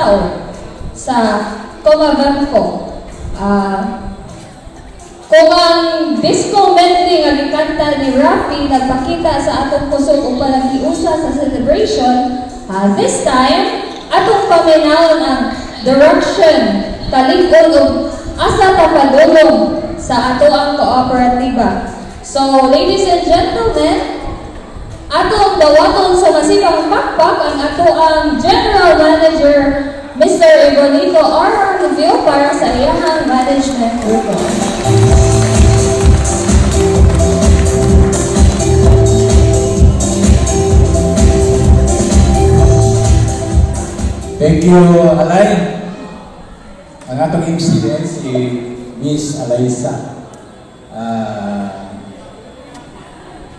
tao sa Comabanco. Kung ang disco medley nga gikanta ni Rafi nagpakita sa atong kusog o palagiusa sa celebration, this time, atong paminawon ang direction, kalig-on o asa tapadulong sa ato ang kooperatiba. So, ladies and gentlemen, atong dawaton sa masibang pakpak ang ato ang General Manager, Mr. Ibonito R. Review para sa iyahang management group. Thank you, Alay. Ang atong MC si Miss Alaysa.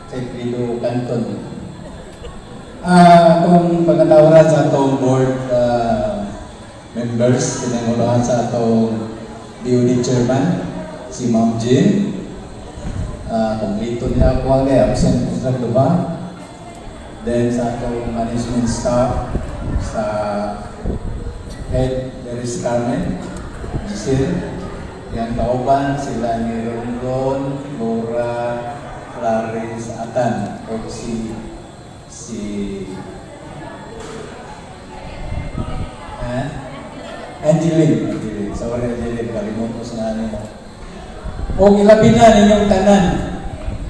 Sekredo Canton. Kung pagkatawaran sa atong board members, pinanguluhan sa atong DOD Chairman, si Ma'am Jean. Kumplito niya ako ang absent sa diba? Then sa atong management staff, sa Head Deris Carmen, Giselle, yang kauban sila ni Rondon, Laura, Clarice, Atan, o si Angeline, sorry Angeline, kalimut ko sa ano mo. O ilabi na ninyong tanan,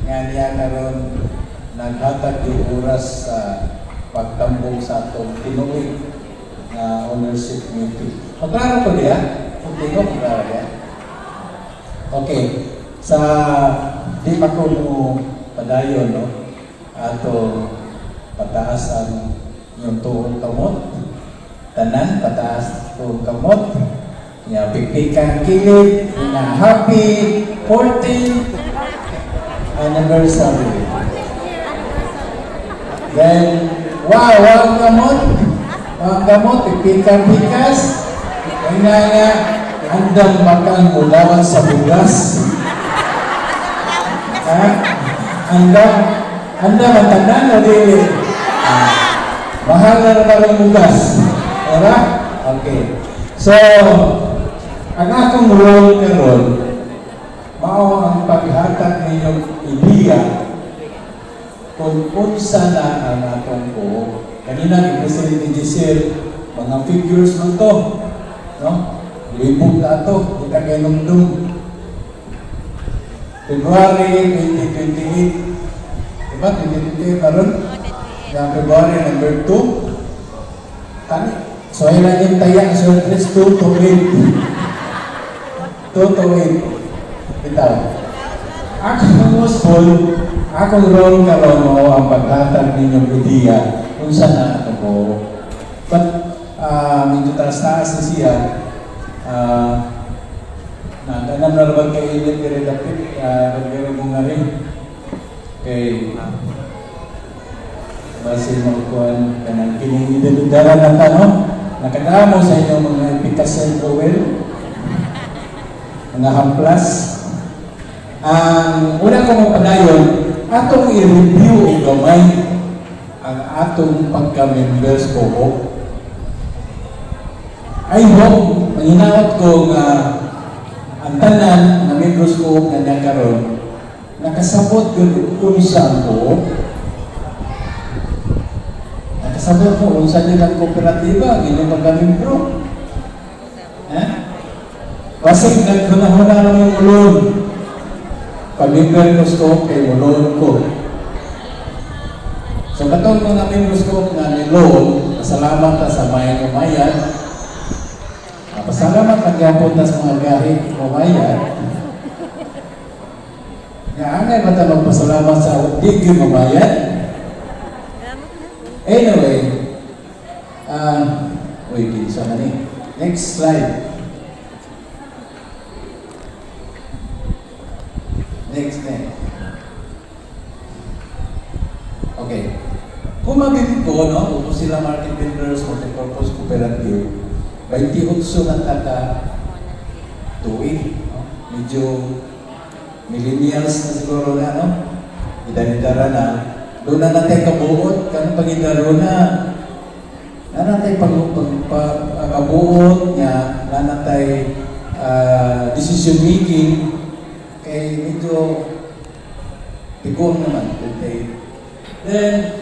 nga niya karon naghatag yung oras sa pagtambong sa atong tinuwi na ownership meeting. Maklaro ko diya? Kung tino, maklaro diya? Okay. Sa di pa ko mo padayon, no? Ato pataas ang yung tuhong kamot. Tanan, pataas tuhong kamot. Nga pikpikan kilig na happy 14th anniversary. Then, wow, ang gamot, pipikan-pikas, ay nga, handang makang ulawan sa bugas. Handang matanan o dili? Mahal na ng bugas. Diba? Okay. So, ang akong role karon, mao ang paghatag ninyong ideya kung unsa na ang atong buhok. Kanina, i-present ni Giselle, mga figures mo to. No? Libog na ito, hindi ka ganumdum. February 2028. Diba? 2028 karon? Yung February number 2. Tani. So, ayun lang yung tayang surface 2 to 8. 2 to 8. Bitaw. Akong school, akong role karon mo ang paghatag ninyong ideya kung saan na ito po. But, medyo taas-taas na siya. Nanam na naman kayo ilit i-redapit, nagkiro mo nga rin. Okay. Base mo kuhan ka ng kinihidaludara na tanong. Nakadamo sa inyong mga epitasen oil, mga hamplas. Ang una kong mapadayon, atong i-review o gamay ang atong pagka-members ko. I hope, manginawat ko nga ang tanan na members ko na nagkaroon, nakasabot yun unsa ko. Nakasabot ko unsa din ang kooperatiba, inyong pagka-membro. Kasi nagkunahuna lang yung ulon. Pag-member ko kay ulon ko. So katong mga members ko na nilon, pasalamat ta sa mayang umayan. Pasalamat nagyapon ta sa mga gahi umayan. Nga angay ba ta magpasalamat sa digyo umayan? Anyway, wait, so mani. Next slide. Next. Okay. Kung mabibig ko, no, kung sila Martin Builders, Multipurpose Cooperative, 28 na taga tuig. No? Medyo millennials na siguro na, no? Idanidara na. Doon na natin kabuot, kanong pag-idaro na. Na natin pagkabuot niya, nanatay decision making, kay medyo tigong naman. Then,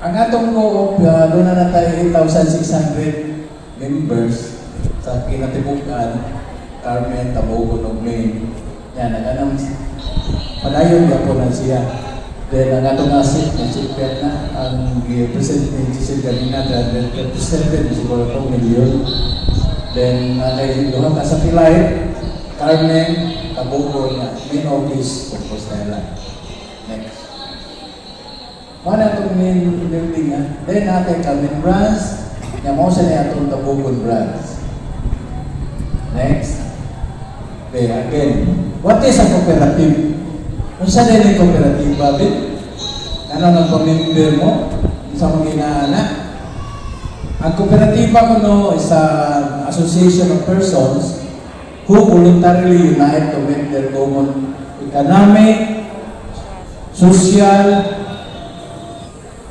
ang atong co-op, doon na tayo 8,600 members sa kinatibukan, Carmen, Tabogon, ug Maine. Yan, nag-anong padayon niya po na siya. Then, ang atong asset, nasipet na, ang present ni Giselle Galina, represented siguro 2 million. Then, duha ka sa Pilay, Carmen, Tabogon, main office, Compostela. Next. Wala itong main building ha. Then natin Carmen branch, niya mo sa niya itong Tabogon branch. Next. Okay, again. What is a cooperative? Kung saan din yung cooperative, Babit? Ano ng pamimber mo? Sa mga inaana? Ang kooperatiba ko no, is an association of persons who voluntarily unite to meet their common economic, social,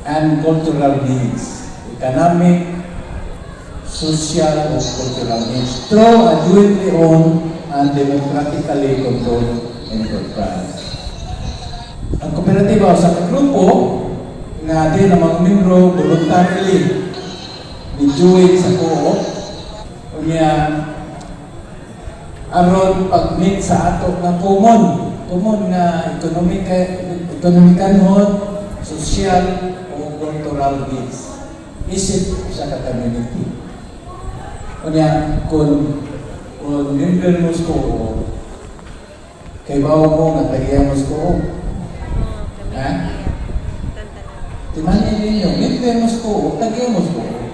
and cultural needs. Economic, social, and cultural needs through a jointly owned and democratically controlled enterprise. Ang kooperatiba sa grupo nga din ang mga membro voluntarily ni-join sa co-op kunya aron pag-meet sa ato ng common nga ekonomikanhon, social o cultural needs isip sa ka-community. Kunya kung member mo sa co-op kay bawa mo nga tagiya mo sa co-op ha? Timanin ninyo, member mo sa co-op, tagiya mo sa co-op.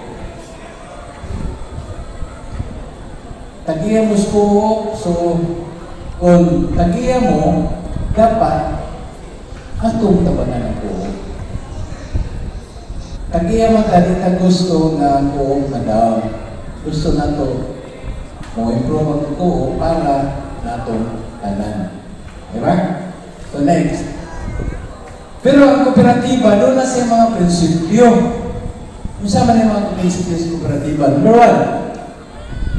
Tagiya mo sa co-op, so kung tagiya mo, dapat atong tabanan ng co-op. Tagiya mo tadi na gusto na co-op na daw. Gusto na to mo improve ang co-op para natong tanan. Diba? So next. Pero ang kooperatiba, doon na siya mga prinsipyo. Kung saan man yung mga prinsipyo sa kooperatiba? Number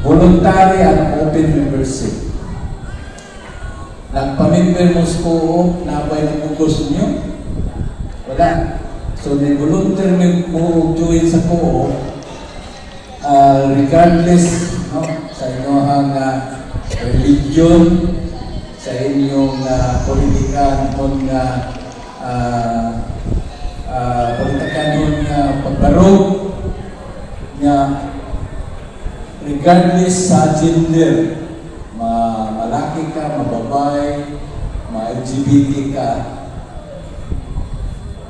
1, voluntary and open membership. Nagpamember mo sa co-op, nabay ng ugos niyo? Wala. So, may voluntary mo join sa co-op, regardless no, sa inyong religion, sa inyong politika, politikanon nga pagbarog nga regardless sa gender, malaki ka, mababay, ma-LGBT ka,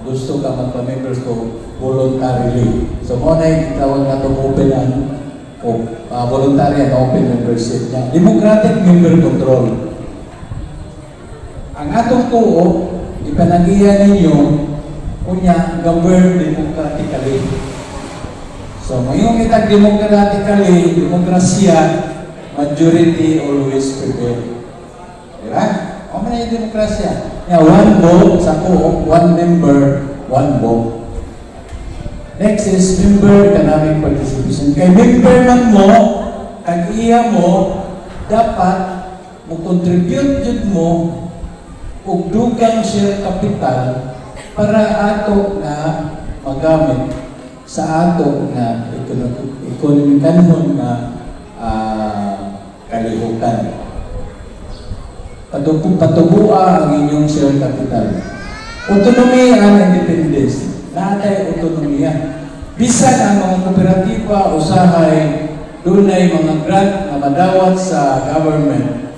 gusto ka magpa-members ko voluntarily. So, muna yung tawag na itong open and voluntary and open membership niya. Democratic member control. Ang atong co-op, ipanagihan ninyo kunya govern democratically. So, ngayong itag democratically, demokrasya, majority always prevail. Diba? O man yung demokrasya. One vote sa co-op, one member, one vote. Next is member economic participation. Kay member man mo, ang iya mo, dapat mo contribute yun mo ug dugang share capital para ato na magamit sa ato na ekonomikanhon na kalihukan. Patubua ang inyong share capital. Autonomy and independence. Natay autonomiya. Bisan ang mga kooperatiba usahay dunay mga grant na madawat sa government.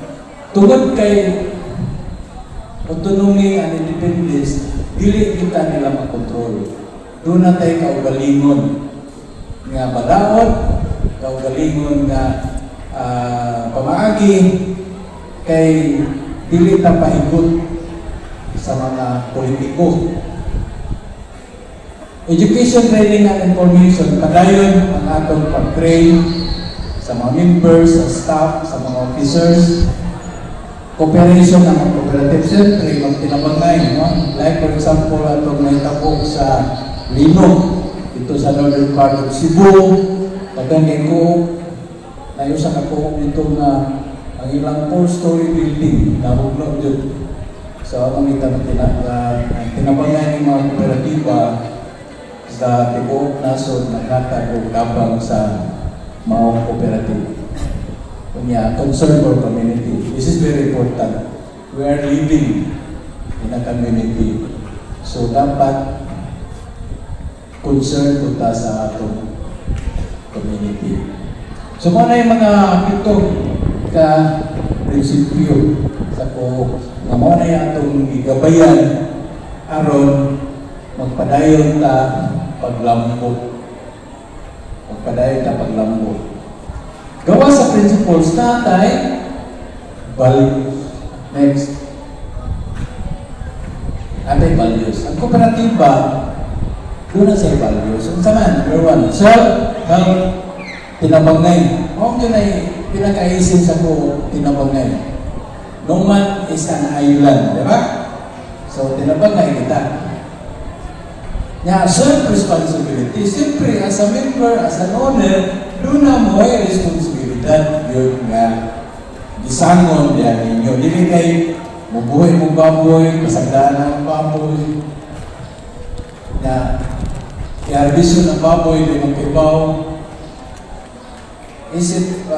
Tungod kay autonomy and independence, dili kita nila makontrol. Doon na tayo kaugalingon nga madawat, kaugalingon nga pamaagi, kay dili ta pahigot sa mga politiko. Education, training, and information, padayon ang atong pag-train sa mga members, sa staff, sa mga officers. Cooperation ng mga cooperative, siyempre, magtinabangay, no? Like for example, atong may tapok sa Linog, ito sa northern part of Cebu, pagkangin ko, ayo sa kakuha nito nga ang ilang 4-story building na huglog dyan. So, ang tinabangan ng mga kooperatiba sa tibuok nasod naghatag o kabang sa mga kooperative. Kunya, concern for community. This is very important. We are living in a community. So, dapat concern po ta sa atong community. So, muna yung mga pitong ka-prinsipyo sa ko na muna yung atong gigabayan aron magpadayon ta paglambot. Magpadayon ta paglambot. Gawa sa principles natay values. Next. Atay values. Ang kooperatiba, doon na sa values. Ang saman, number 1, self-help, tinabangay. Huwag yun ay pinakaisin sa ko, tinabangay. No man is an island, di ba? So, tinabangay kita. Nga, self-responsibility. Siyempre, as a member, as an owner, doon na mo ay responsibilidad. Yun nga, gisangon yan ninyo. Dili kay mabuhay mong baboy, masagdaan ng baboy. Na, i-harvestion ng baboy, di magkibaw. Isip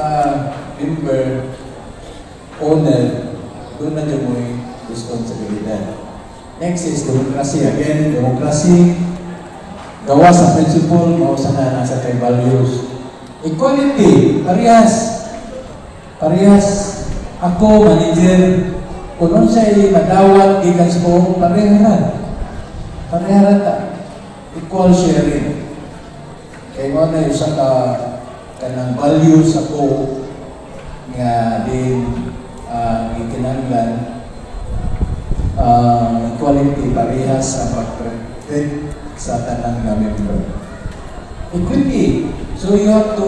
member, owner, doon na dyan mo yung responsibilidad. Next is democracy. Again, democracy, gawa sa principle, mausa na nasa kay values. Equality, parehas. Parehas. Ako, manager, kung sa'y madawat, gikan sa buong pareharan. Pareharan ta. Equal sharing. Kaya mo na yung sa kanang values ako nga din ikinanglan equality parehas sa pag-protect sa tanang na member. Equity. So you have to,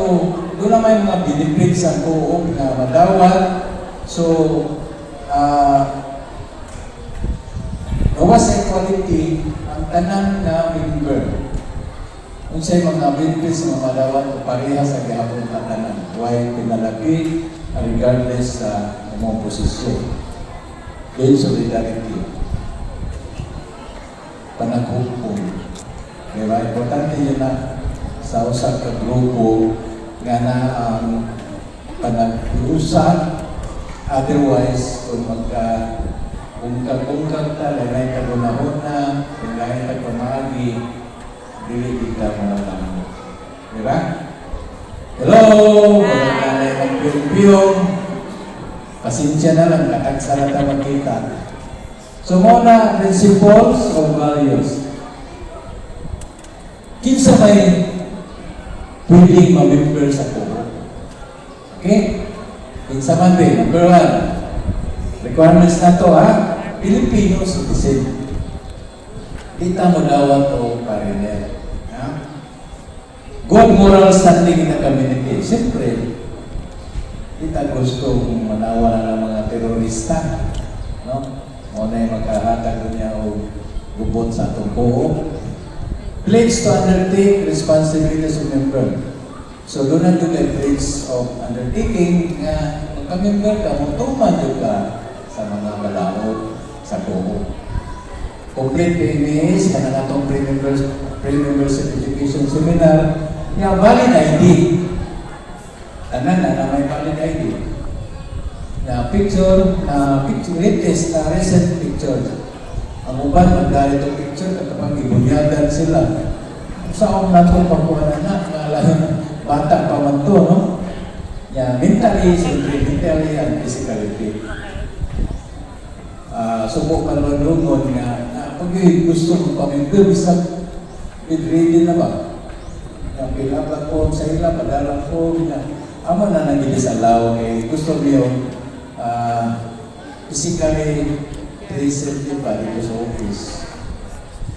doon naman mga benefits sa buong na madawat. So, gawa sa equality, ang tanang na member. Kung sa'yo mga benefits na madawat o parehas sa gihapon na tanang. Huwag pinalaki regardless sa mga posisyon. Then solidarity. Panaghukom. Diba? Importante yun na sa usap ka grupo nga na ang panag-iusan. Otherwise, kung ungkag-ungkag ta, lalay ka gunahon-na, lalay ka pamagi, dili kita malalang. Diba? Hello! Lalay ka piyong-piyong. Pasensya na lang, katagsara na magkita. So, muna, principles or values. Kinsa may pwedeng ma-member sa kubo. Okay? Kinsa man din. Number 1. Requirements na to, ha? Filipino citizen. Kita mo dawat o pariner. Ha? Good moral standing in the community. Siyempre, kita gustong manawa na ng mga terorista. No? Muna yung magkahatag niya o gubot sa itong buo. Pledge to undertake responsibilities of member. So, doon na doon ay pledge of undertaking na magka-member ka, magtuman doon ka sa mga balaod sa buo. Complete PMS, ka na itong pre-members education seminar, yung valid ID. Tanan na may valid ID. Na picture, latest na recent picture. Ang uban, magdali itong picture, kapag ibunyadan sila. Saan na itong pagkuhanan na, bata pa man to, no? Yeah, mentally, mentally and physically. Subok ka lungon nga, pag gusto mong pamimbil, bisa ready na ba? Yung pilapag po sa ila, padalang po, amo na nag-ilisalaw, gusto niyo physically present din ba dito sa office.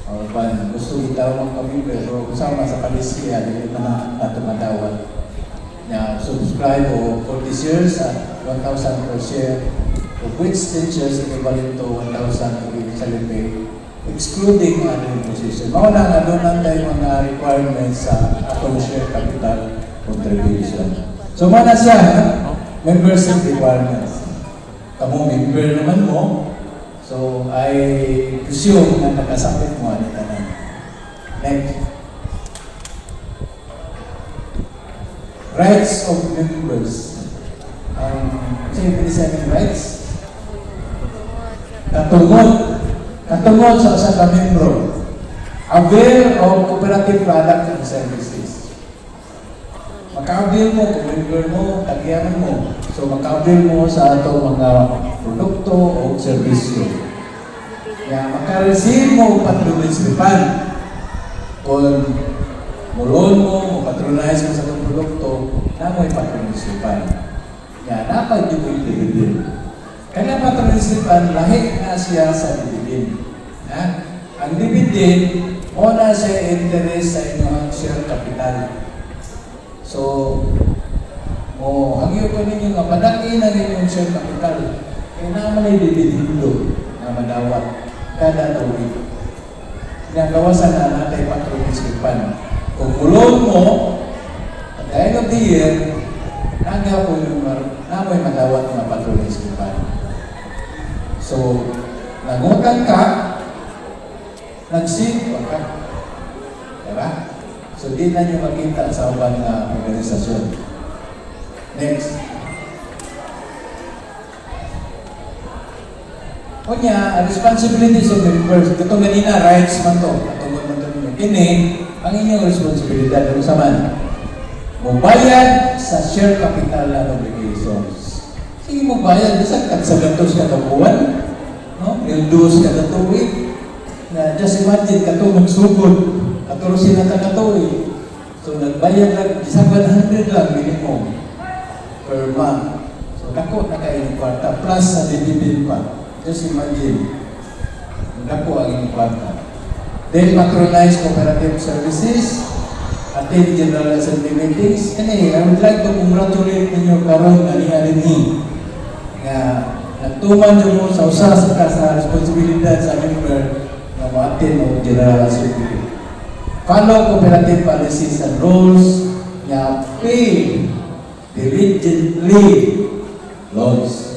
O ba, gusto itawag kami pero kasama sa palisya, hindi na natumatawag. Na subscribe o for this years at 1,000 per share, of which 10 shares equivalent to 1,000 eventually pay, excluding annual position. Mauna nga doon lang tayo mga requirements sa atong share capital contribution. So, mana siya, ha? Membership requirements. Kamu member naman mo, so I presume na nakasapit mo ang tanan. Next. Rights of members. Sa'yo pinisabi rights? Katungod sa usa ka membro. Aware of cooperative products and services. Maka-avail mo, kung member mo, tagyaman mo. So, maka-avail mo sa ato mga produkto o servisyo. Kaya, maka-receive mo patronage refund. Kung mulon mo, patronize mo sa itong produkto, na mo'y patronage refund. Kaya, dapat yung may dividend. Kaya patronage refund, lahi na siya sa dividend. Ang dividend, o na siya interest sa inyong share capital. So, hangyo ko ninyo nga, padaki na ninyong share capital. Kaya naman ay dividendo na madawat kada tuwing. Ginagawasan na natin patronage refund. Kung mulon mo, at the end of the year, nagapo yung namoy madawat na patronage refund. So, nangutang ka, nag-save ka. Diba? So, di na nyo makita sa ubang organisasyon. Next. Kunya, responsibilities of members. Ito ganina, rights man to. Katungod man to ninyo. Kini, ang inyong responsibilidad ng saman. Magbayad sa share capital and obligations. Sige, magbayad. Isang katsagantos ka na buwan. No? Ildos ka na tuwid. Na just imagine, kato magsugod. Katurusin na tagatoy. So, nagbayad lang, isang 100 lang minimum per month. So, dako na kayo ng kwarta. Plus, sa dividend pa. Just imagine, dako ang inyong kwarta. Then, patronize cooperative services, attend general assembly meetings. And I would like to congratulate ninyo karon ani-ani nga nagtuman nyo mo sa usa sa responsibilidad sa member na mo-attend o general assembly. Follow cooperative policies and rules, nga pay diligently loans.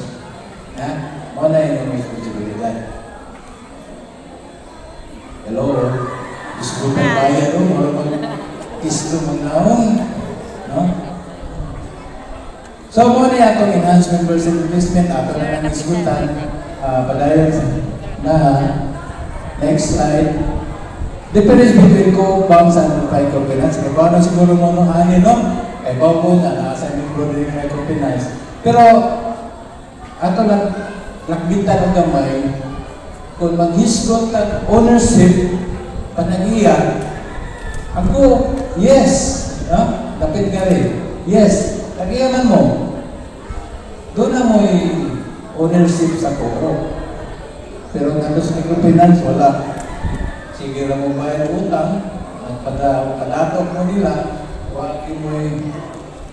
Mo na yung responsibilidad. Hello? Gusto mo bayan o gusto mo naong? No? So, mo na yung enhanced membership investment. Ato na ng isgutan. Padayon na next slide. Difference between co-banks and microfinance. Kaya ba na siguro mo nung ani, no? Kaya ba po na nasa membro din yung microfinance. Pero, ato lang, lakbitan ng gamay, kung mag-hisgot ang ownership, panagiya, ako, yes, no? Lapit ka rin. Yes, tagiyaman mo. Doon na mo yung ownership sa koro. Pero nandun sa microfinance, wala. Sige lang mo bayad utang, at padatok mo nila, huwag mo yung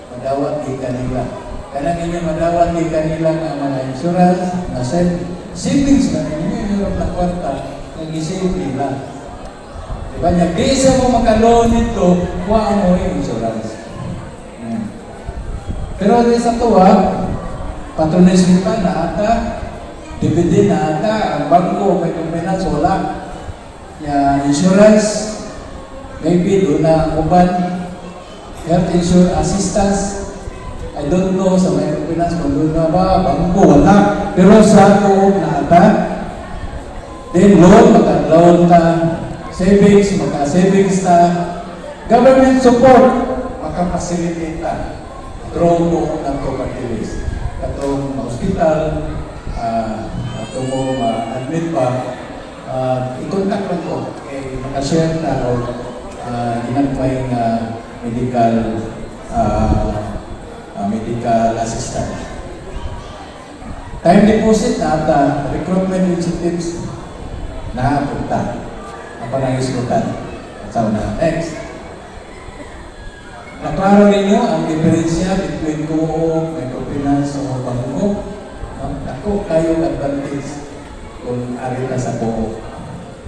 madawat di kanila. Kaya ninyo madawat di kanila ng mga insurance, na savings na ninyo yung hirap na kwarta, nag-isave nila. Diba niya, bisa mo makaloan nito, huwag mo yung insurance. Pero sa tuwa, patronage pa na ata, dividend na ata, ang bangko, may kumpinans, wala. Insurance, maybe doon na uban, health insurance assistance, I don't know sa microfinance kung doon na ba, bangko, wala. Pero sa ako na ata, then loan, maka-loan ta, savings, maka-savings ta, government support, maka-facilitate ta, through mo ng cooperative. Katong hospital, katong mo ma-admit pa, i-contact lang ko, makashare na o ginagmay medical assistant. Time deposit na ata, recruitment incentives na punta. Ako na islutan. So na, next. Naklaro ninyo ang diferensya between co-op, microfinance o bangko. Ako kayo advantage kung ari na sa co-op.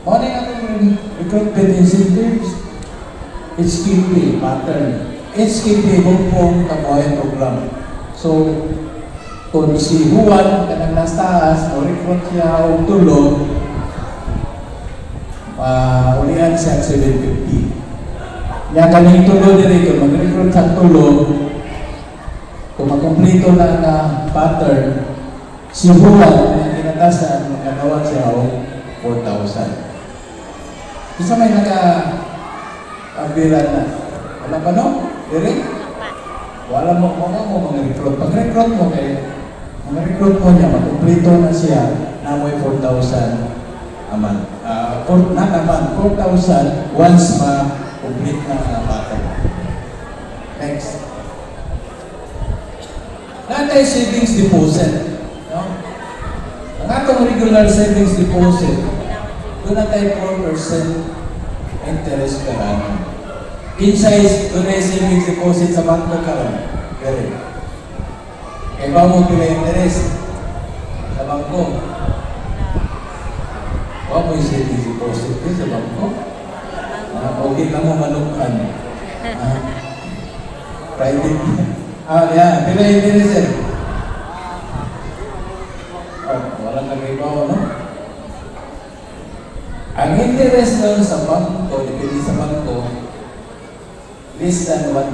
Morning ang recruitment incentives, HQP pattern. HKP Hongkong Kabuhayan Program. So, kung si Juan kanang nasa taas, o recruit siya o tulo, ulihan siya 750. Nga kaning tulo dito, mag-recruit sa tulo, kung makomplito na na pattern, si Juan, ang kinatasan, magkanawa siya o 4,000. Isa may naka-abiran na. Wala pa no? Direk? Wala mo mga-recruit. Pag-recruit mo mga-recruit mo niya, makomplito na siya, na mo 4,000 a month. 4,000 once ma-complete na ang pattern. Next. Natay savings deposit. No? Ang atong regular savings deposit, doon na tayo 4% interest per annum. Inside, doon ay savings deposit sa bangko karon. Pero, kaya ba mo pila interest sa bangko? Huwag mo yung savings deposit din sa bangko. Okay lang mo manukan. Private. Yan. Pila yung interest eh. Walang nag-ibaw, no? Ang interest nun sa bangko, depende sa bangko, less than 1%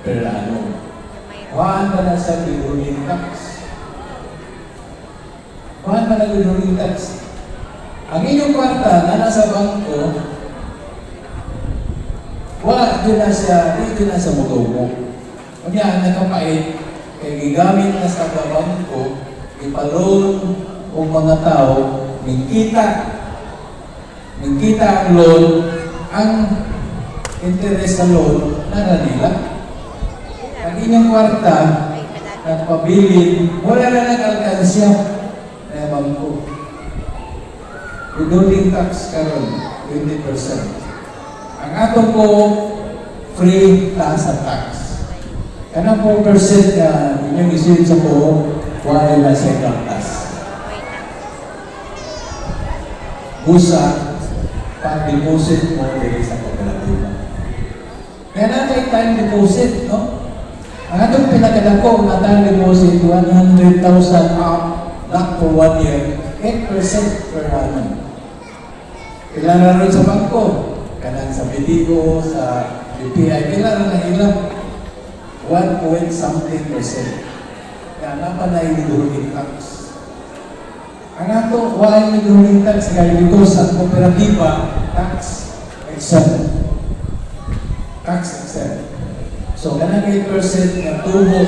per annum. Kuhaan ba na sa withholding tax? Kuhaan ba na withholding tax? Ang inyong kwarta na nasa bangko, wala din na siya, dito na sa mutubo. Kanya, nakapait, kaya gigamit na sa bangko, ipaloan o mga tao, mingkita ang loan, ang interest sa loan, nara nila. Ang inyong kwarta, nagpabilin, wala na nag-alkansya na bangko. Withholding tax karon 20%. Ang atong ko, free sa tax. Kanang 4% na inyong isin sa po, wala na siya tax. Busa, pag-deposit mo dito sa kooperatiba. Kaya natin time deposit, no? Ang atong pinagdako na time deposit, 100,000 up, lock for 1 year, 8% per annum. Kailangan rin sa bangko, kanang sa BDO, sa BPI, kailangan na ilang 1.something%. Kaya napanay withholding tax. Ang ato, why withholding tax? Kaya dito sa kooperatiba, tax exempt. Tax exempt. So, kanang 8% na tubo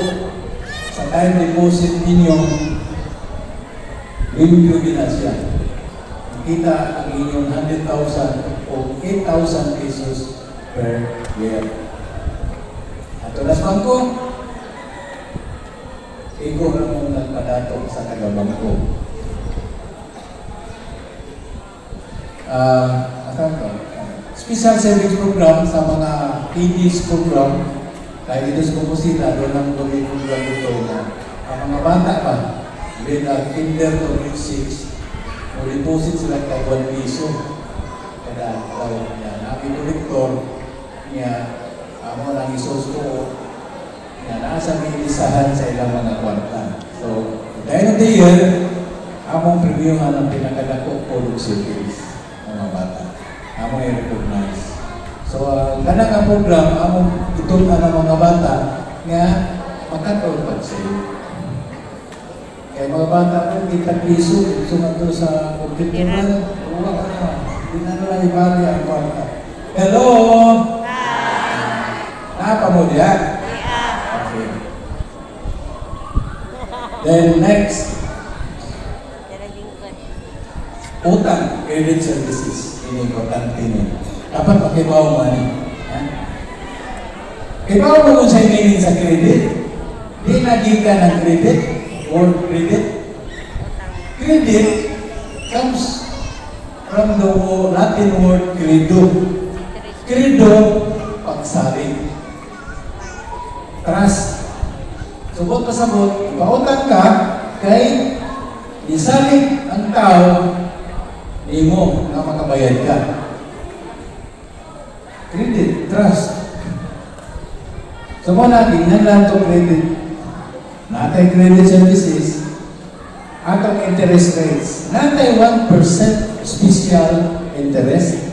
sa time deposit ninyo, limpyo din na siya. Kita ang inyong 100,000 o 8,000 pesos per year. At tulas bangko, ikaw na mong nagpadato sa taga-bangko. Special service program sa mga PDs program, kaya dito sa Kumusita, doon ang gawin program dito na ang mga bata pa, kinder to grade 6, deposit sila kay 1 piso. Kada taon niya. Ang kolektor niya, mo lang isos ko, nasa may lisahan sa ilang mga kwarta. So, at the end of the year, among previewhan ang pinakadako po cities mga bata. Among i-recognize. So, ganang ang program, among itunan ng mga bata nga makatol pa sa'yo. Kaya mga bata po, kita piso, sumato sa kompleturan, huwag ka na, hindi na lang ibali ang kwarta. Hello! Napa mo diyan? Okay. Then next, utang, credit services. Ini importante niya. Dapat makibaw mo ni. Kibaw mo kung sa'yo meaning sa credit. Di nagiga ng credit. Word credit. Credit comes from the Latin word credo. Credo, pagsaling. Trust. Subot pasabot, pautang ka, kay isaling ang tao, di mo na makabayad ka. Credit, trust. So mo natin, lang to credit. Natay credit services, atong interest rates. Natay 1% special interest.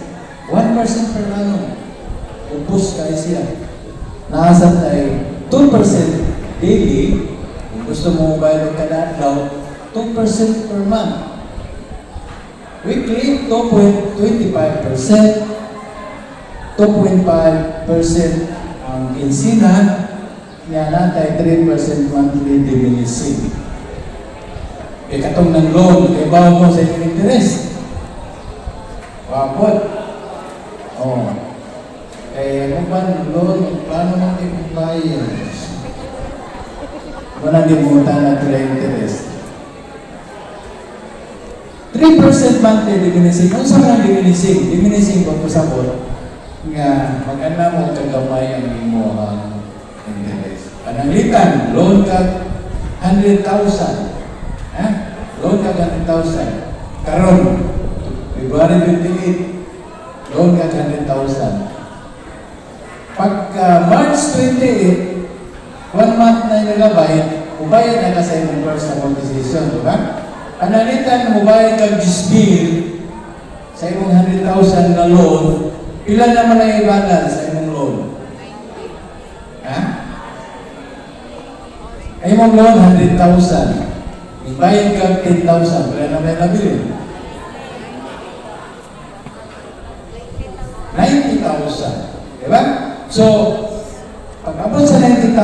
1% per annum. Upos kayo siya. Nasa tayo 2% daily. Kung gusto mo bayad kada adlaw, 2% per month. Weekly, 2.25%. 2.5% ang insina. Yan natay 3% monthly diminishing. E katong ng loan, kay bawa mo sa inyong interest. Wapot. Oh. Eh, ano ba ng loan? Paano natin bayad? Wala din mo na interest. 3% monthly diminishing. Ano sa mga diminishing? Diminishing ba po sa bot? Nga, mag-ana mo kagamay ang imo ang interest. Pananglitan, loan ka 100,000. Ha? Loan ka 100,000. Karon, February 28, loan ka 100,000. Pagka March 28, 1 month na nilabay, ubayad na ka sa imong first amortization, di ba? Panalitan mo bayad kag disbill sa imong 100,000 na loan, ilan naman ang i-balance sa imong loan? Ha? Ay imong loan 100,000. Ibayad kag 10,000, wala na may nabili. 90,000. Di ba? So, pag abot sa 90,000,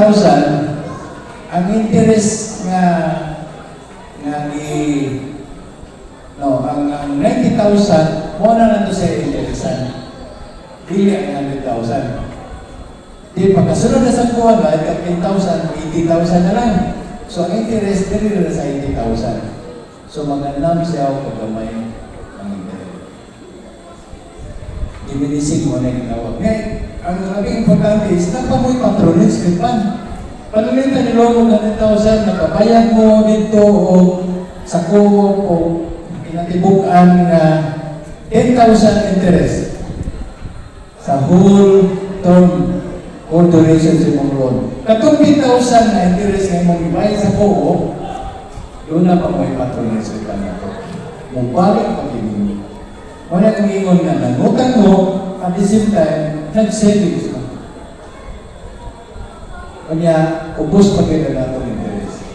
ang interest ang 90,000, mo na lang ito sa interesan. Pili ang 100,000. Di, pagkasunod na sa buwan, bahit ka 10,000, 80,000 na lang. So, ang interest, dili na sa 80,000. So, mag-anam siya o pagkamay ang interest. Diminishing mo na yung tawag. Ngayon, ang labing importante is, napamoy patronage kay pan. Panulitan ni Lolo ng 100,000, nakabayad mo dito o sa co-op o inatibukan na 10,000 interest sa whole term or duration sa imong loan. Katong 10,000 na interest na imong ibayad sa co-op, doon na pa mo ipatronage kay pan ito. Mubalik pa kini. Wala kang ingon na nangutang mo, at the same time, nag-savings mo. Kanya, ubos pa kayo na itong interest.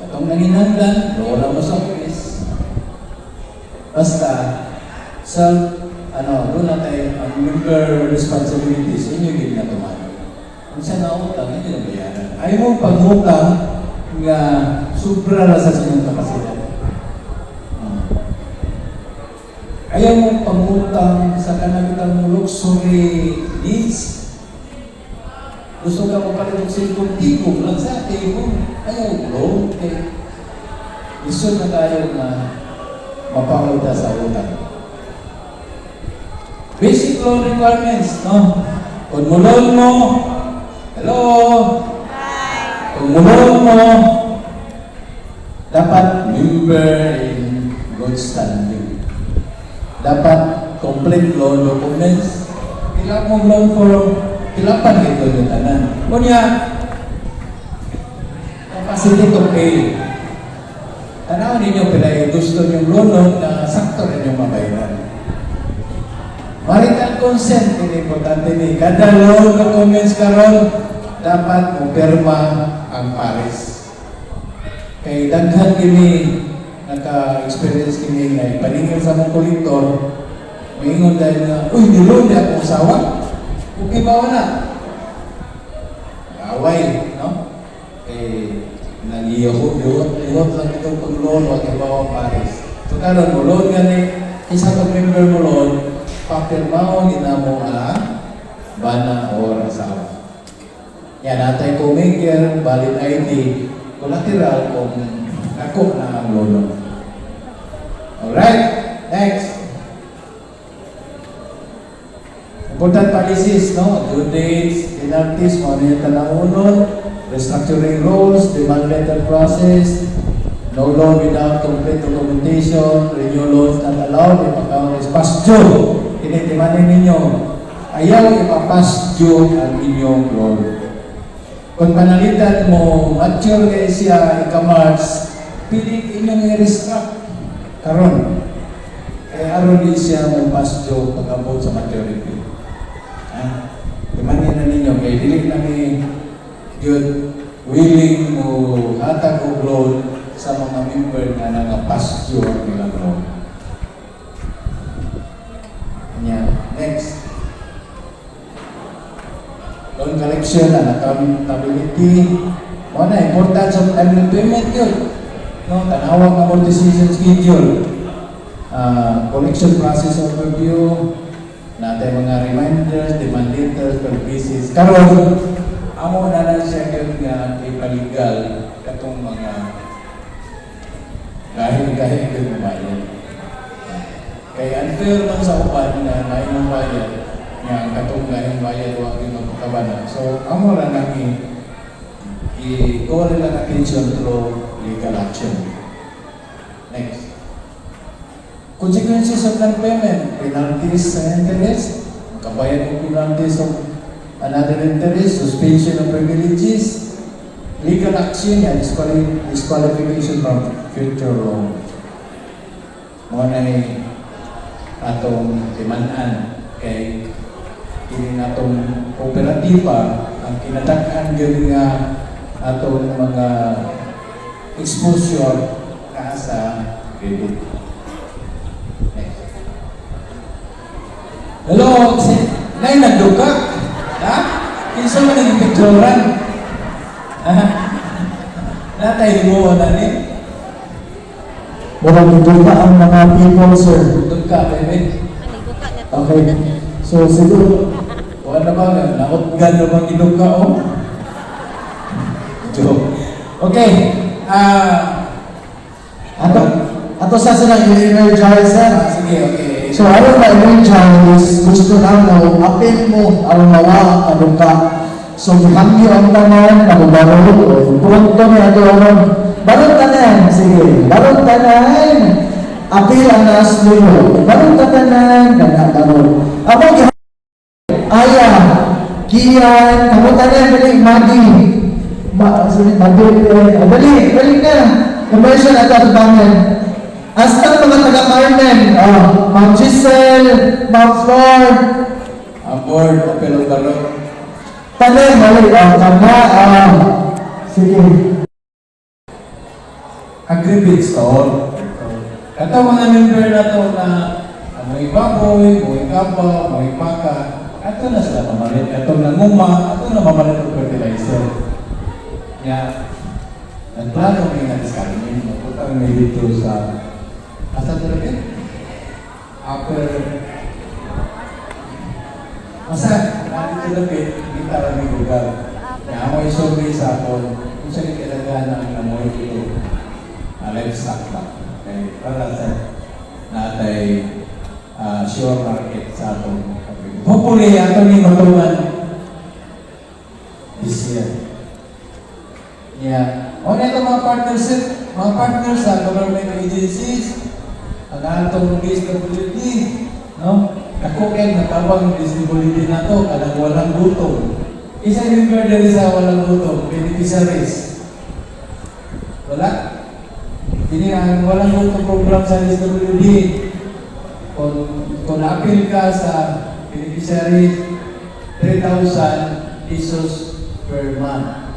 Itong nanginanglan, wala mo sa office. Basta, doon na tayo, ang member responsibilities, inyo din na tumano. Kung saan na utang, hindi na bayaran. Ayaw mo pag-utang nga sobra na sa sinyong kapasidad. Ayaw mong pangutang sa kanagitang luxury needs. Gusto ka mo pala ng silpong-tigong lang sa atin. Ayaw bro. Okay. Gusto na tayo na mapakauta sa utang. Basic loan requirements, no? Kung mulon mo, hello? Hi! Kung mulon mo, dapat member in good standing. Dapat complete loan documents. Kailangan mong loan form, kailangan ito yung tanan. Kunya, capacity to pay. Tanaw ninyo pala gusto yung loan na sakto rin yung mabayaran. Marital consent, ini importante ni. Kada loan documents karon dapat mo pirma ang pares. Kay daghan kini naka-experience kini na ipaningil sa mong kolektor, maingon dahil na, uy, nilon na akong sawa. Okay ba na? Away, no? Nag-iihot lang itong pag-loan, wag ibawa pares. So, karon mo, loan gani, isa pag-member mo loan, papirmaon ina mo ang bana o asawa. Yan, natay ko maker, valid ID, collateral kung ako na ang lolo. Alright, next. Important policies, no? Due dates, penalties, moneta na unod, restructuring rules, demand letter process, no loan without complete documentation, renew loans not allowed, if account is past due. Tinitimanin ninyo. ayaw ipapasyo ang inyong loan. Kung panalitan mo, mature kayo siya, ika-March, pilit inyong i-restruct. Karon. Kaya aron di siya mo pasyo pag-abot sa maturity. Imanin na ninyo, kaya dili na ni yun willing mo hatag o loan sa mga member na nangapasyo ang ilang loan. Next. Loan collection and accountability. Una, importance of timely payment yun. No, tanawag ng amortization schedule. Collection process overview. Natay mga reminders, demand letters, per pieces. Karon, amo na lang siya kayo nga ipaligal katong mga kahit kayo mabayad. Kaya unfair man sa upan na naimong bayad nga katong gahing bayad huwag yung magpakabana. So, amo lang namin i-call lang attention through legal action. Next. Consequences of non-payment, penalties and interest, kabayad ng penalties of another interest, suspension of privileges, legal action, and disqualification from future loan. Mga na atong timanan kay kini atong kooperatiba ang kinatakan gani nga atong mga exposure na sa credit. Next. Hello, nay nagduka? Ha? Kinsa man ang picturean? Natay mo na ni. Walang duga ang mga people, sir. Duka, bebe. Okay. So, siguro, Wala ba nga? Nautgan na bang iduka, oh? Joke. Okay. ato sa silang i-energizer. Sige, okay. So, aron ma-energize, gusto na mo, apin mo, aron mawa, aron ka. So, hangyo ang tanan, nabubarog, o pronto niya ito, aron. Barong tanan, sige, barong tanan. Apil ang nasluyo. Barong tanan, gana barong. Amo Aya, Kian, kamu tanan, balik, Madi. Balik na. Commercial at ato bangan. Hasta mga taga-Carmen, Ma'am Giselle, Ma'am Flor. Aboard, Opel Barok. Tanan, balik, kama, sige. Agri-bid store. Ito mga member na ito na may baboy, may kapa, may paka. Ito na sila mamalit. Ito na nguma, ito na mamalit ng fertilizer. Kaya, nagplano may na-discarmin. Magputang may dito sa asa talaga? Upper Masa, nandito lapit, kita lang yung lugar. Kaya amoy survey sa akin, kung saan yung kilagahan ng amoy ito. Livestock ba? Okay, para sa natay sure market sa atong kapag. Hopefully, ato ni matuman this year. Yeah. O na ito mga partners sa government agencies, ang atong DSWD, no? Nakukin, natabang disability na to, kadang walang gutom. Isa yung member sa walang gutom, beneficiaries. Wala? Ini ang walang gutom program sa DSWD. Kung na-appeal ka sa beneficiary, 3,000 pesos per month.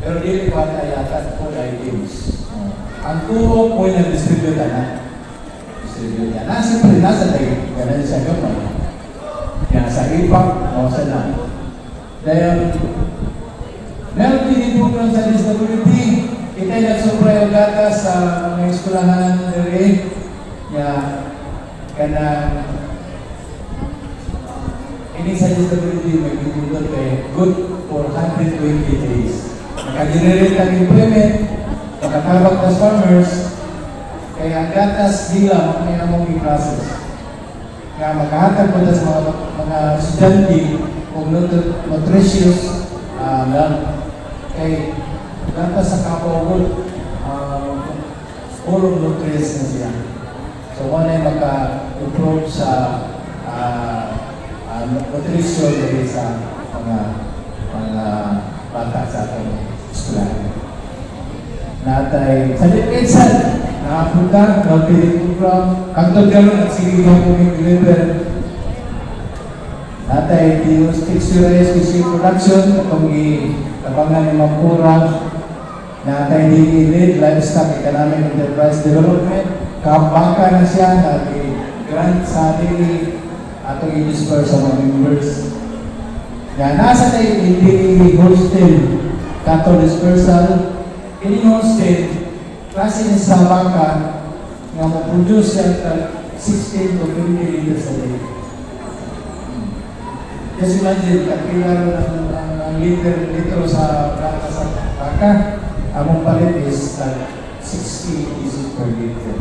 Pero dili pa tayatan food items. Ang tuo po yung distribute na. Siyempre, nasa tayo. Ganun siya gamay. Kaya sa ipak, mawasa na. Dahil, meron din yung program sa DSWD. Ita'y nagsobra yung data sa mga eskulahan dari. Kaya, ini sa DSWD may bibulot kay good for 120 days. Naka-generate ang employment, nakatabak na farmers, kaya ang gatas nila mga among i-process. Kaya makahatag po sa mga estudyante kung nutritious lang. Kaya gatas sa kapawag, full of nutrients na siya. So, wala yung maka-improve sa nutrition dahil sa mga bata sa atong eskwelahan. Natay sa Lipitan, nakapunta, country program, kantod karon ang siligang kong deliver. Natay diagnostic series, production, itong itabangan ni Mampura. Natay lead livestock economic enterprise development. Kabangka na siya, grant sa dili atong i-disperse sa mga members. Yan, nasa tayo hindi hostel, kato dispersal, ini hostel, klase ni sa bangka, nga ma-produce siya 16 to 20 liters a day. Just imagine, kakilaro ng litro sa baka, among palit is 60 pieces per liter.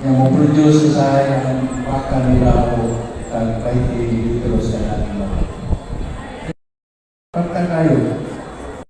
Yang ma-produce sa yung baka nila o 20 litros na natin. Pagka kayo,